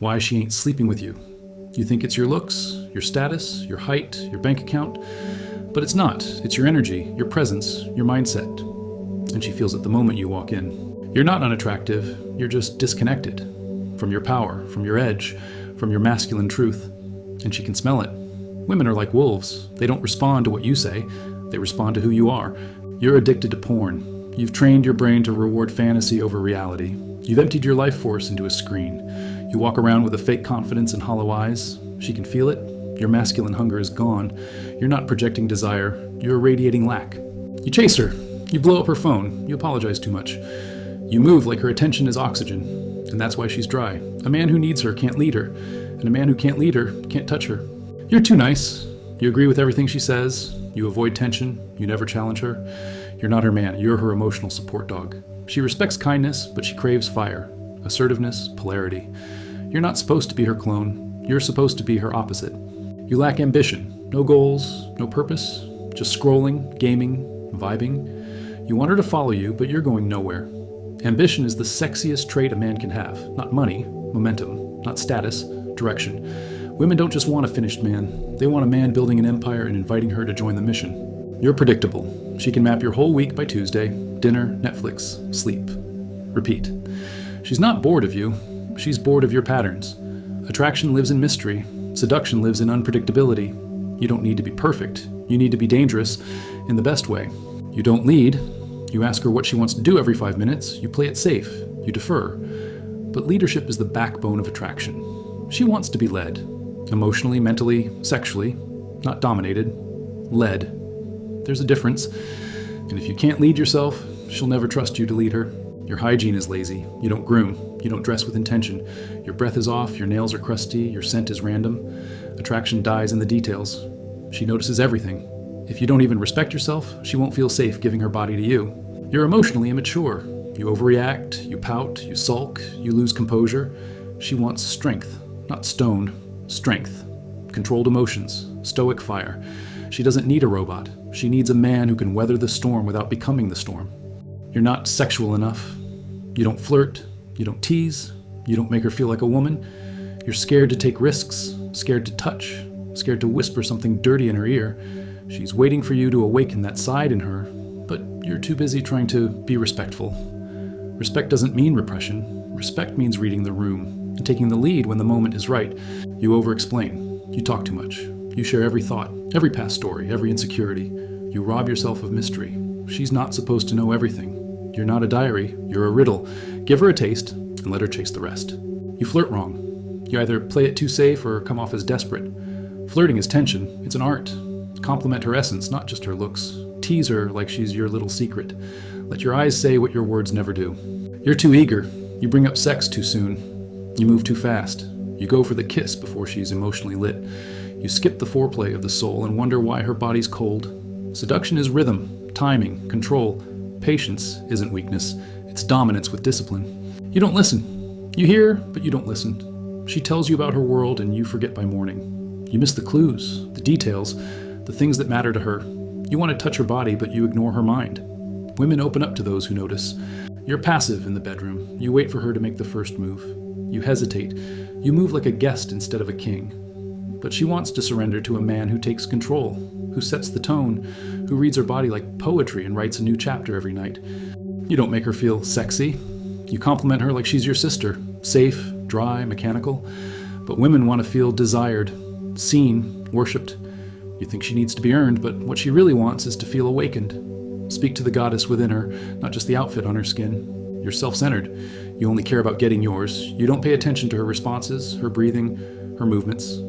why she ain't sleeping with you. You think it's your looks, your status, your height, your bank account, but it's not. It's your energy, your presence, your mindset. And she feels it the moment you walk in. You're not unattractive, you're just disconnected from your power, from your edge, from your masculine truth. And she can smell it. Women are like wolves. They don't respond to what you say, they respond to who you are. You're addicted to porn. You've trained your brain to reward fantasy over reality. You've emptied your life force into a screen. You walk around with a fake confidence and hollow eyes. She can feel it. Your masculine hunger is gone. You're not projecting desire. You're radiating lack. You chase her. You blow up her phone. You apologize too much. You move like her attention is oxygen, and that's why she's dry. A man who needs her can't lead her, and a man who can't lead her can't touch her. You're too nice. You agree with everything she says. You avoid tension. You never challenge her. You're not her man. You're her emotional support dog. She respects kindness, but she craves fire, assertiveness, polarity. You're not supposed to be her clone. You're supposed to be her opposite. You lack ambition. No goals, no purpose. Just scrolling, gaming, vibing. You want her to follow you, but you're going nowhere. Ambition is the sexiest trait a man can have. Not money, momentum, not status, direction. Women don't just want a finished man. They want a man building an empire and inviting her to join the mission. You're predictable. She can map your whole week by Tuesday. Dinner, Netflix, sleep. Repeat. She's not bored of you. She's bored of your patterns. Attraction lives in mystery. Seduction lives in unpredictability. You don't need to be perfect. You need to be dangerous in the best way. You don't lead. You ask her what she wants to do every 5 minutes. You play it safe. You defer. But leadership is the backbone of attraction. She wants to be led. Emotionally, mentally, sexually. Not dominated. Led. There's a difference. And if you can't lead yourself, she'll never trust you to lead her. Your hygiene is lazy. You don't groom. You don't dress with intention. Your breath is off. Your nails are crusty. Your scent is random. Attraction dies in the details. She notices everything. If you don't even respect yourself, she won't feel safe giving her body to you. You're emotionally immature. You overreact. You pout. You sulk. You lose composure. She wants strength, not stone. Strength. Controlled emotions. Stoic fire. She doesn't need a robot. She needs a man who can weather the storm without becoming the storm. You're not sexual enough. You don't flirt. You don't tease. You don't make her feel like a woman. You're scared to take risks, scared to touch, scared to whisper something dirty in her ear. She's waiting for you to awaken that side in her, but you're too busy trying to be respectful. Respect doesn't mean repression. Respect means reading the room and taking the lead when the moment is right. You over-explain. You talk too much. You share every thought, every past story, every insecurity. You rob yourself of mystery. She's not supposed to know everything. You're not a diary. You're a riddle. Give her a taste and let her chase the rest. You flirt wrong. You either play it too safe or come off as desperate. Flirting is tension. It's an art. Compliment her essence, not just her looks. Tease her like she's your little secret. Let your eyes say what your words never do. You're too eager. You bring up sex too soon. You move too fast. You go for the kiss before she's emotionally lit. You skip the foreplay of the soul and wonder why her body's cold. Seduction is rhythm, timing, control. Patience isn't weakness. It's dominance with discipline. You don't listen. You hear, but you don't listen. She tells you about her world and you forget by morning. You miss the clues, the details, the things that matter to her. You want to touch her body, but you ignore her mind. Women open up to those who notice. You're passive in the bedroom. You wait for her to make the first move. You hesitate. You move like a guest instead of a king. But she wants to surrender to a man who takes control, who sets the tone, who reads her body like poetry and writes a new chapter every night. You don't make her feel sexy. You compliment her like she's your sister, safe, dry, mechanical. But women want to feel desired, seen, worshipped. You think she needs to be earned, but what she really wants is to feel awakened. Speak to the goddess within her, not just the outfit on her skin. You're self-centered. You only care about getting yours. You don't pay attention to her responses, her breathing, her movements.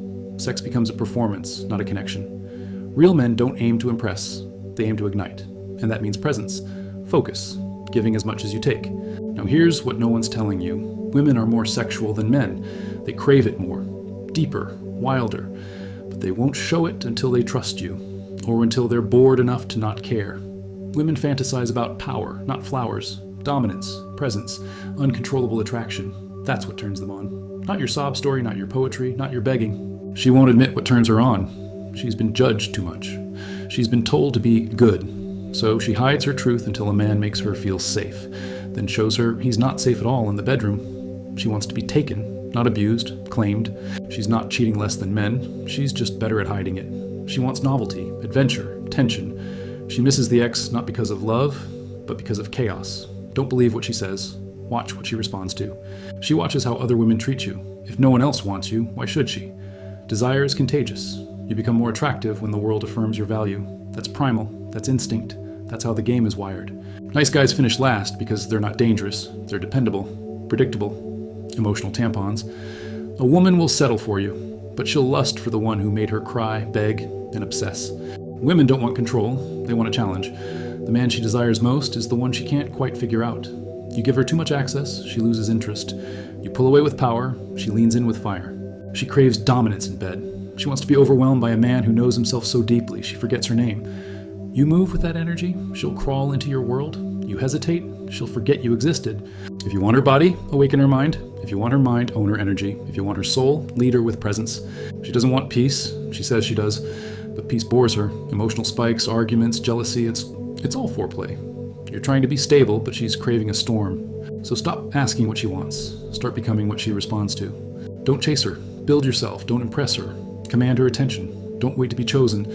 Sex becomes a performance, not a connection. Real men don't aim to impress. They aim to ignite. And that means presence, focus, giving as much as you take. Now here's what no one's telling you. Women are more sexual than men. They crave it more, deeper, wilder. But they won't show it until they trust you, or until they're bored enough to not care. Women fantasize about power, not flowers, dominance, presence, uncontrollable attraction. That's what turns them on. Not your sob story, not your poetry, not your begging. She won't admit what turns her on. She's been judged too much. She's been told to be good. So she hides her truth until a man makes her feel safe, then shows her he's not safe at all in the bedroom. She wants to be taken, not abused, claimed. She's not cheating less than men. She's just better at hiding it. She wants novelty, adventure, tension. She misses the ex not because of love, but because of chaos. Don't believe what she says. Watch what she responds to. She watches how other women treat you. If no one else wants you, why should she? Desire is contagious. You become more attractive when the world affirms your value. That's primal. That's instinct. That's how the game is wired. Nice guys finish last because they're not dangerous. They're dependable, predictable, emotional tampons. A woman will settle for you, but she'll lust for the one who made her cry, beg, and obsess. Women don't want control. They want a challenge. The man she desires most is the one she can't quite figure out. You give her too much access, she loses interest. You pull away with power, she leans in with fire. She craves dominance in bed. She wants to be overwhelmed by a man who knows himself so deeply she forgets her name. You move with that energy, she'll crawl into your world. You hesitate, she'll forget you existed. If you want her body, awaken her mind. If you want her mind, own her energy. If you want her soul, lead her with presence. She doesn't want peace. She says she does, but peace bores her. Emotional spikes, arguments, jealousy, it's all foreplay. You're trying to be stable, but she's craving a storm. So stop asking what she wants. Start becoming what she responds to. Don't chase her. Build yourself. Don't impress her. Command her attention. Don't wait to be chosen.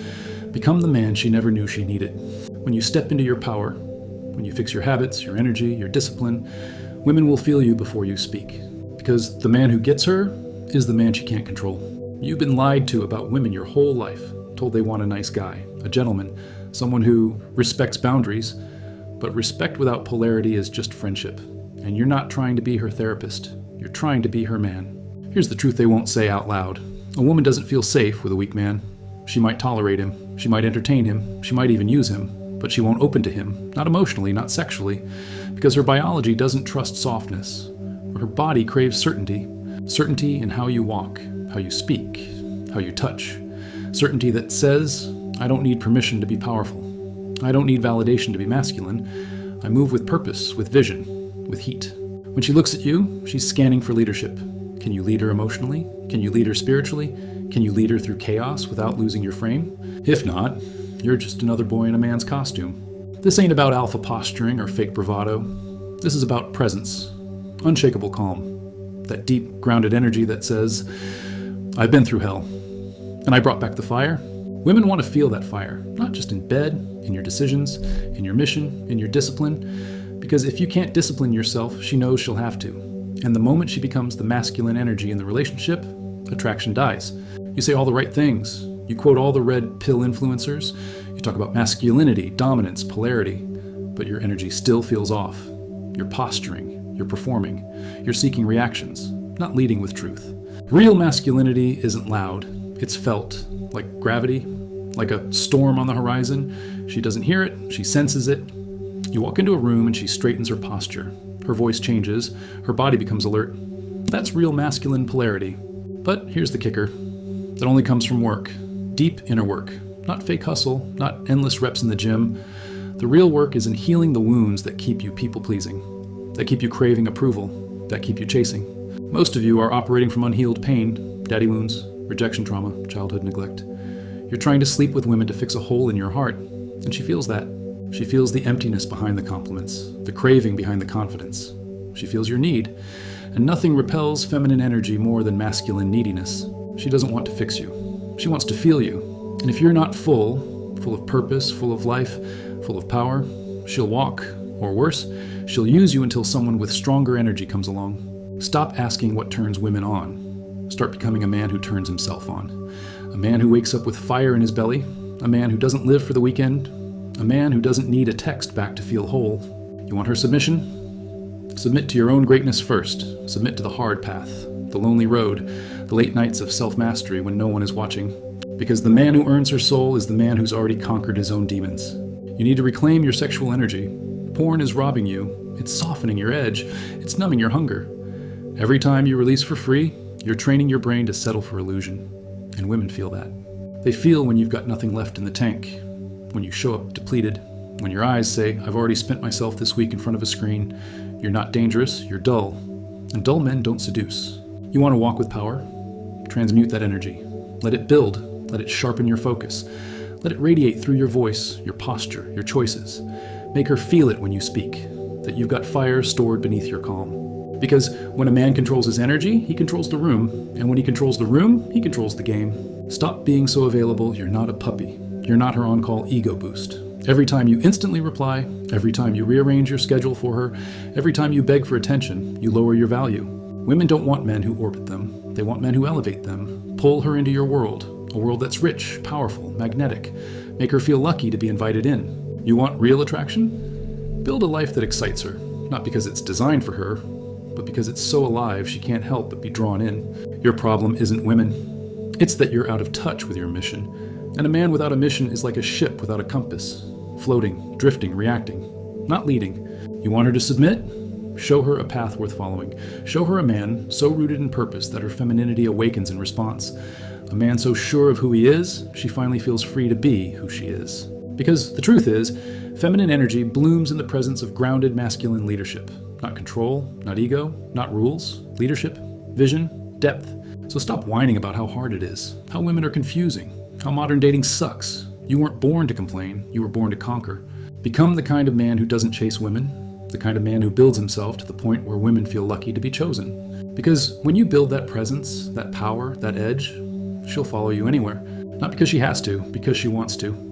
Become the man she never knew she needed. When you step into your power, when you fix your habits, your energy, your discipline, women will feel you before you speak. Because the man who gets her is the man she can't control. You've been lied to about women your whole life, told they want a nice guy, a gentleman, someone who respects boundaries. But respect without polarity is just friendship. And you're not trying to be her therapist. You're trying to be her man. Here's the truth they won't say out loud. A woman doesn't feel safe with a weak man. She might tolerate him. She might entertain him. She might even use him. But she won't open to him. Not emotionally, not sexually. Because her biology doesn't trust softness. Her body craves certainty. Certainty in how you walk, how you speak, how you touch. Certainty that says, I don't need permission to be powerful. I don't need validation to be masculine. I move with purpose, with vision, with heat. When she looks at you, she's scanning for leadership. Can you lead her emotionally? Can you lead her spiritually? Can you lead her through chaos without losing your frame? If not, you're just another boy in a man's costume. This ain't about alpha posturing or fake bravado. This is about presence, unshakable calm, that deep, grounded energy that says, I've been through hell, and I brought back the fire. Women want to feel that fire, not just in bed, in your decisions, in your mission, in your discipline, because if you can't discipline yourself, she knows she'll have to. And the moment she becomes the masculine energy in the relationship, attraction dies. You say all the right things. You quote all the red pill influencers. You talk about masculinity, dominance, polarity, but your energy still feels off. You're posturing, you're performing, you're seeking reactions, not leading with truth. Real masculinity isn't loud. It's felt, like gravity, like a storm on the horizon. She doesn't hear it, she senses it. You walk into a room and she straightens her posture. Her voice changes, her body becomes alert. That's real masculine polarity. But here's the kicker. That only comes from work. Deep inner work. Not fake hustle, not endless reps in the gym. The real work is in healing the wounds that keep you people-pleasing, that keep you craving approval, that keep you chasing. Most of you are operating from unhealed pain, daddy wounds, rejection trauma, childhood neglect. You're trying to sleep with women to fix a hole in your heart, and she feels that. She feels the emptiness behind the compliments, the craving behind the confidence. She feels your need, and nothing repels feminine energy more than masculine neediness. She doesn't want to fix you. She wants to feel you. And if you're not full of purpose, full of life, full of power, she'll walk, or worse, she'll use you until someone with stronger energy comes along. Stop asking what turns women on. Start becoming a man who turns himself on. A man who wakes up with fire in his belly. A man who doesn't live for the weekend. A man who doesn't need a text back to feel whole. You want her submission? Submit to your own greatness first. Submit to the hard path, the lonely road, the late nights of self-mastery when no one is watching. Because the man who earns her soul is the man who's already conquered his own demons. You need to reclaim your sexual energy. Porn is robbing you. It's softening your edge. It's numbing your hunger. Every time you release for free, you're training your brain to settle for illusion. And women feel that. They feel when you've got nothing left in the tank, when you show up depleted, when your eyes say, I've already spent myself this week in front of a screen. You're not dangerous, you're dull. And dull men don't seduce. You want to walk with power? Transmute that energy. Let it build. Let it sharpen your focus. Let it radiate through your voice, your posture, your choices. Make her feel it when you speak, that you've got fire stored beneath your calm. Because when a man controls his energy, he controls the room. And when he controls the room, he controls the game. Stop being so available. You're not a puppy. You're not her on-call ego boost. Every time you instantly reply, every time you rearrange your schedule for her, every time you beg for attention, you lower your value. Women don't want men who orbit them. They want men who elevate them. Pull her into your world, a world that's rich, powerful, magnetic. Make her feel lucky to be invited in. You want real attraction? Build a life that excites her, not because it's designed for her, but because it's so alive she can't help but be drawn in. Your problem isn't women. It's that you're out of touch with your mission. And a man without a mission is like a ship without a compass, floating, drifting, reacting, not leading. You want her to submit? Show her a path worth following. Show her a man so rooted in purpose that her femininity awakens in response. A man so sure of who he is, she finally feels free to be who she is. Because the truth is, feminine energy blooms in the presence of grounded masculine leadership. Not control, not ego, not rules. Leadership, vision, depth. So stop whining about how hard it is, how women are confusing, how modern dating sucks. You weren't born to complain, you were born to conquer. Become the kind of man who doesn't chase women, the kind of man who builds himself to the point where women feel lucky to be chosen. Because when you build that presence, that power, that edge, she'll follow you anywhere. Not because she has to, because she wants to.